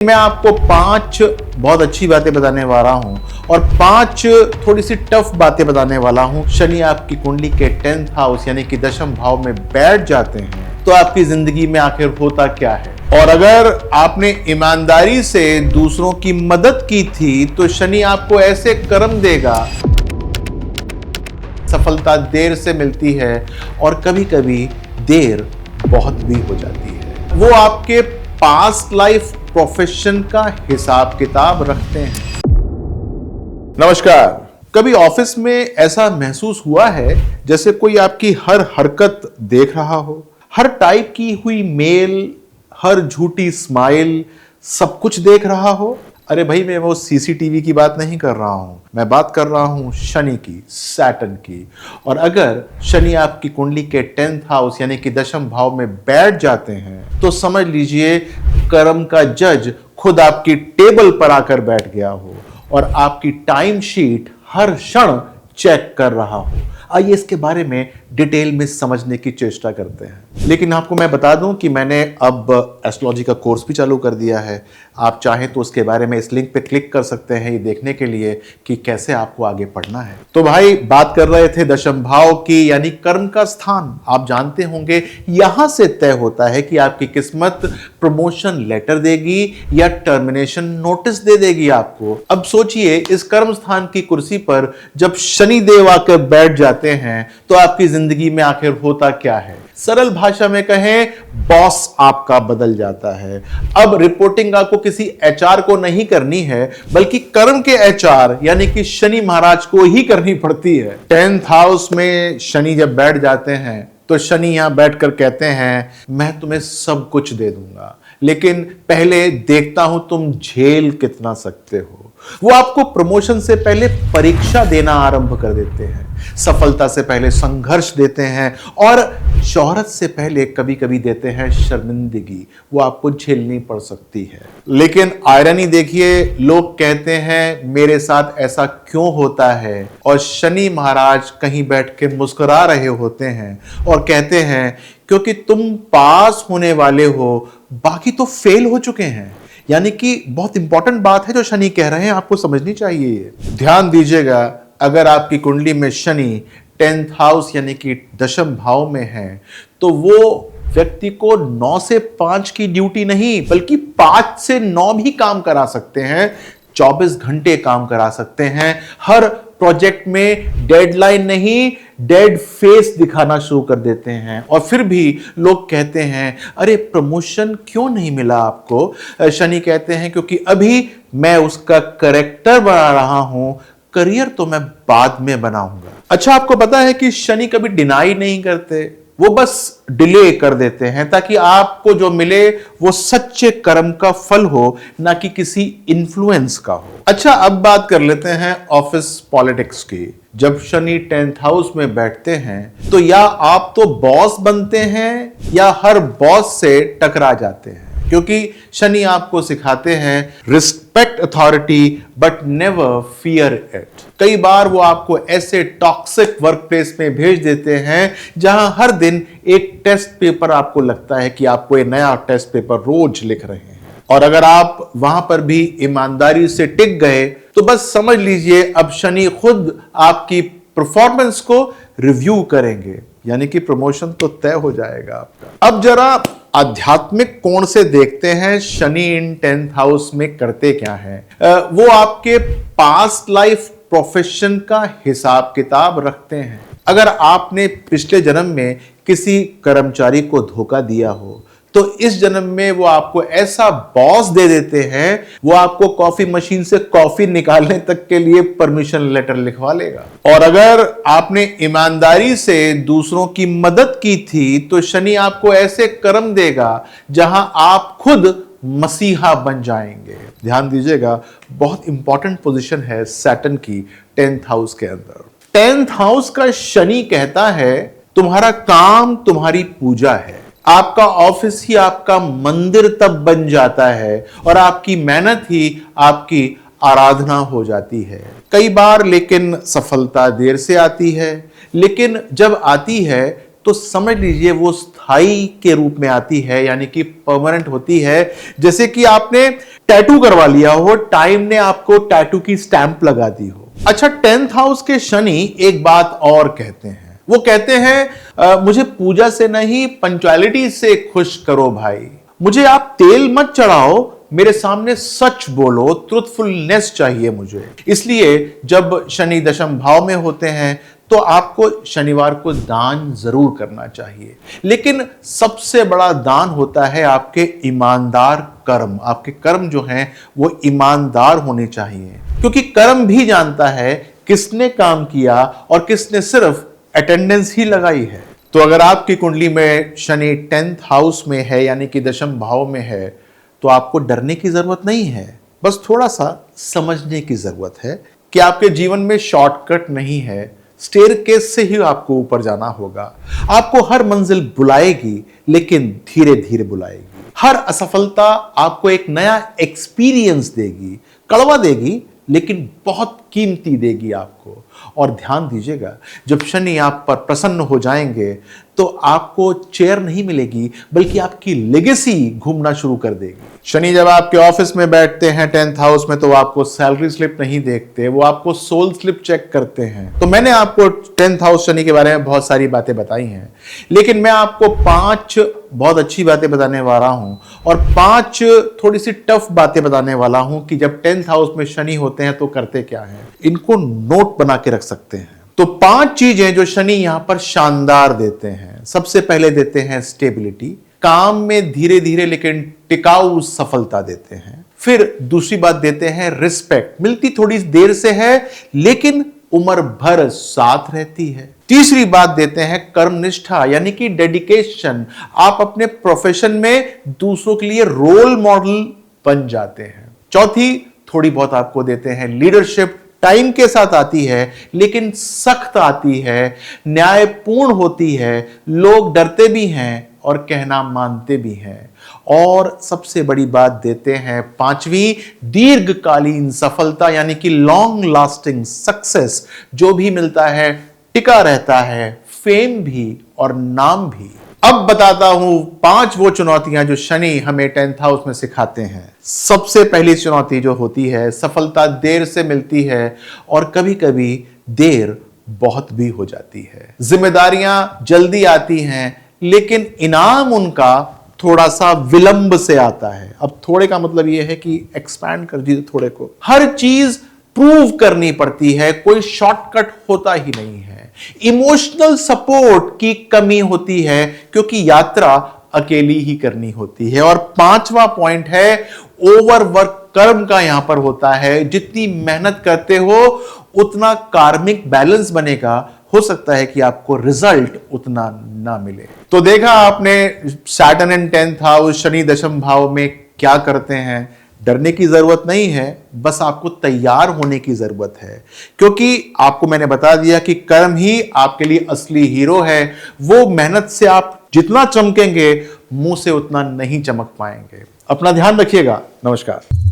मैं आपको 5 बहुत अच्छी बातें बताने वाला हूं और 5 थोड़ी सी टफ बातें बताने वाला हूं। शनि आपकी कुंडली के 10th हाउस यानी कि दशम भाव में बैठ जाते हैं तो आपकी जिंदगी में आखिर होता क्या है। और अगर आपने ईमानदारी से दूसरों की मदद की थी तो शनि आपको ऐसे कर्म देगा। सफलता देर से मिलती है और कभी कभी देर बहुत भी हो जाती है। वो आपके पास्ट लाइफ प्रोफेशन का हिसाब किताब रखते हैं। नमस्कार। कभी ऑफिस में ऐसा महसूस हुआ है जैसे कोई आपकी हर हरकत देख रहा हो, हर टाइप की हुई मेल, हर झूठी स्माइल, सब कुछ देख रहा हो? अरे भाई, मैं वो सीसीटीवी की बात नहीं कर रहा हूं, मैं बात कर रहा हूं शनि की, सैटर्न की। और अगर शनि आपकी कुंडली के 10th हाउस यानी कि दशम भाव में बैठ जाते हैं तो समझ लीजिए कर्म का जज खुद आपकी टेबल पर आकर बैठ गया हो और आपकी टाइम शीट हर क्षण चेक कर रहा हो। आइए इसके बारे में डिटेल में समझने की चेष्टा करते हैं। लेकिन आपको मैं बता दूं कि मैंने अब एस्ट्रोलॉजी का कोर्स भी चालू कर दिया है। आप चाहें तो उसके बारे में इस लिंक पे क्लिक कर सकते हैं ये देखने के लिए कि कैसे आपको आगे पढ़ना है। तो भाई, बात कर रहे थे दशम भाव की, यानी कर्म का स्थान। आप जानते होंगे यहां से तय होता है कि आपकी किस्मत प्रमोशन लेटर देगी या टर्मिनेशन नोटिस दे देगी आपको। अब सोचिए, इस कर्म स्थान की कुर्सी पर जब शनि देव आकर बैठ जाते हैं तो आपकी जिंदगी में आखिर होता क्या है। सरल भाषा में कहें, बॉस आपका बदल जाता है। अब रिपोर्टिंग आपको किसी एचआर को नहीं करनी है बल्कि कर्म के एचआर यानी कि शनि महाराज को ही करनी पड़ती है। 10th हाउस में शनि जब बैठ जाते हैं तो शनि यहां बैठकर कहते हैं, मैं तुम्हें सब कुछ दे दूंगा, लेकिन पहले देखता हूं तुम झेल कितना सकते हो। वो आपको प्रमोशन से पहले परीक्षा देना आरंभ कर देते हैं, सफलता से पहले संघर्ष देते हैं और शोहरत से पहले कभी कभी देते हैं शर्मिंदगी। वो आपको झेलनी पड़ सकती है। लेकिन आयरनी देखिए, लोग कहते हैं मेरे साथ ऐसा क्यों होता है, और शनि महाराज कहीं बैठ के मुस्कुरा रहे होते हैं और कहते हैं क्योंकि तुम पास होने वाले हो, बाकी तो फेल हो चुके हैं। यानी कि बहुत इंपॉर्टेंट बात है जो शनि कह रहे हैं, आपको समझनी चाहिए। ध्यान दीजिएगा, अगर आपकी कुंडली में शनि 10th हाउस यानी कि दशम भाव में है तो वो व्यक्ति को 9 से 5 की ड्यूटी नहीं बल्कि 5 से 9 भी काम करा सकते हैं, 24 घंटे काम करा सकते हैं। हर प्रोजेक्ट में डेडलाइन नहीं, डेड फेस दिखाना शुरू कर देते हैं। और फिर भी लोग कहते हैं, अरे प्रमोशन क्यों नहीं मिला आपको? शनि कहते हैं क्योंकि अभी मैं उसका करेक्टर बना रहा हूं, करियर तो मैं बाद में बनाऊंगा। अच्छा, आपको पता है कि शनि कभी डिनाई नहीं करते, वो बस डिले कर देते हैं ताकि आपको जो मिले वो सच्चे कर्म का फल हो, ना कि किसी इन्फ्लुएंस का हो। अच्छा, अब बात कर लेते हैं ऑफिस पॉलिटिक्स की। जब शनि 10th हाउस में बैठते हैं तो या आप तो बॉस बनते हैं या हर बॉस से टकरा जाते हैं, क्योंकि शनि आपको सिखाते हैं respect authority but never fear it. कई बार वो आपको ऐसे टॉक्सिक वर्क प्लेस में भेज देते हैं जहां हर दिन एक टेस्ट पेपर आपको लगता है कि आपको एक नया टेस्ट पेपर रोज लिख रहे हैं। और अगर आप वहां पर भी ईमानदारी से टिक गए तो बस समझ लीजिए अब शनि खुद आपकी परफॉर्मेंस को रिव्यू करेंगे, यानी कि प्रमोशन तो तय हो जाएगा आपका। अब जरा आध्यात्मिक कोण से देखते हैं शनि इन 10th हाउस में करते क्या है। वो आपके पास्ट लाइफ प्रोफेशन का हिसाब किताब रखते हैं। अगर आपने पिछले जन्म में किसी कर्मचारी को धोखा दिया हो तो इस जन्म में वो आपको ऐसा बॉस दे देते हैं, वो आपको कॉफी मशीन से कॉफी निकालने तक के लिए परमिशन लेटर लिखवा लेगा। और अगर आपने ईमानदारी से दूसरों की मदद की थी तो शनि आपको ऐसे कर्म देगा जहां आप खुद मसीहा बन जाएंगे। ध्यान दीजिएगा, बहुत इंपॉर्टेंट पोजीशन है सैटर्न की 10th हाउस के अंदर। 10th हाउस का शनि कहता है तुम्हारा काम तुम्हारी पूजा है, आपका ऑफिस ही आपका मंदिर तब बन जाता है और आपकी मेहनत ही आपकी आराधना हो जाती है। कई बार लेकिन सफलता देर से आती है, लेकिन जब आती है तो समझ लीजिए वो स्थायी के रूप में आती है, यानी कि परमानेंट होती है। जैसे कि आपने टैटू करवा लिया हो, टाइम ने आपको टैटू की स्टैंप लगा दी हो। अच्छा, 10th हाउस के शनि एक बात और कहते हैं, वो कहते हैं मुझे पूजा से नहीं पंक्चुअलिटी से खुश करो भाई, मुझे आप तेल मत चढ़ाओ, मेरे सामने सच बोलो, ट्रूथफुलनेस चाहिए मुझे। इसलिए जब शनि दशम भाव में होते हैं तो आपको शनिवार को दान जरूर करना चाहिए, लेकिन सबसे बड़ा दान होता है आपके ईमानदार कर्म। आपके कर्म जो हैं वो ईमानदार होने चाहिए, क्योंकि कर्म भी जानता है किसने काम किया और किसने सिर्फ अटेंडेंस ही लगाई है। तो अगर आपकी कुंडली में शनि 10th हाउस में है, यानी कि दशम भाव में है, तो आपको डरने की जरूरत नहीं है, बस थोड़ा सा समझने की जरूरत है कि आपके जीवन में शॉर्टकट नहीं है, स्टेयरकेस से ही आपको ऊपर जाना होगा। आपको हर मंजिल बुलाएगी, लेकिन धीरे धीरे बुलाएगी। हर असफलता आपको एक नया एक्सपीरियंस देगी, कड़वा देगी लेकिन बहुत कीमती देगी आपको। और ध्यान दीजिएगा, जब शनि आप पर प्रसन्न हो जाएंगे तो आपको चेयर नहीं मिलेगी, बल्कि आपकी लेगेसी घूमना शुरू कर देगी। शनि जब आपके ऑफिस में बैठते हैं 10th हाउस में, तो वो आपको सैलरी स्लिप नहीं देखते, वो आपको सोल स्लिप चेक करते हैं। तो मैंने आपको 10th हाउस शनि के बारे में बहुत सारी बातें बताई हैं, लेकिन मैं आपको 5 बहुत अच्छी बातें बताने वाला हूं और 5 थोड़ी सी टफ बातें बताने वाला हूं कि जब 10th हाउस में शनि होते हैं तो करते क्या है। इनको नोट बना के रख सकते हैं। तो 5 चीजें जो शनि यहां पर शानदार देते हैं। सबसे पहले देते हैं स्टेबिलिटी, काम में धीरे धीरे लेकिन टिकाऊ सफलता देते हैं। फिर दूसरी बात देते हैं रिस्पेक्ट, मिलती थोड़ी देर से है लेकिन उम्र भर साथ रहती है। तीसरी बात देते हैं कर्मनिष्ठा, यानी कि डेडिकेशन, आप अपने प्रोफेशन में दूसरों के लिए रोल मॉडल बन जाते हैं। चौथी थोड़ी बहुत आपको देते हैं लीडरशिप, टाइम के साथ आती है लेकिन सख्त आती है, न्यायपूर्ण होती है, लोग डरते भी हैं और कहना मानते भी हैं। और सबसे बड़ी बात देते हैं 5वीं, दीर्घकालीन सफलता, यानी कि लॉन्ग लास्टिंग सक्सेस। जो भी मिलता है टिका रहता है, फेम भी और नाम भी। अब बताता हूं 5 वो चुनौतियां जो शनि हमें 10th हाउस में सिखाते हैं। सबसे पहली चुनौती जो होती है, सफलता देर से मिलती है और कभी कभी देर बहुत भी हो जाती है। जिम्मेदारियां जल्दी आती हैं लेकिन इनाम उनका थोड़ा सा विलंब से आता है। अब थोड़े का मतलब यह है कि एक्सपैंड कर दीजिए थोड़े को। हर चीज प्रूव करनी पड़ती है, कोई शॉर्टकट होता ही नहीं है। इमोशनल सपोर्ट की कमी होती है, क्योंकि यात्रा अकेली ही करनी होती है। और 5वां पॉइंट है ओवरवर्क कर्म का यहां पर होता है। जितनी मेहनत करते हो उतना कार्मिक बैलेंस बनेगा, हो सकता है कि आपको रिजल्ट उतना ना मिले। तो देखा आपने सैटर्न इन 10th हाउस, शनि दशम भाव में क्या करते हैं। डरने की जरूरत नहीं है, बस आपको तैयार होने की जरूरत है, क्योंकि आपको मैंने बता दिया कि कर्म ही आपके लिए असली हीरो है। वो मेहनत से आप जितना चमकेंगे, मुंह से उतना नहीं चमक पाएंगे। अपना ध्यान रखिएगा। नमस्कार।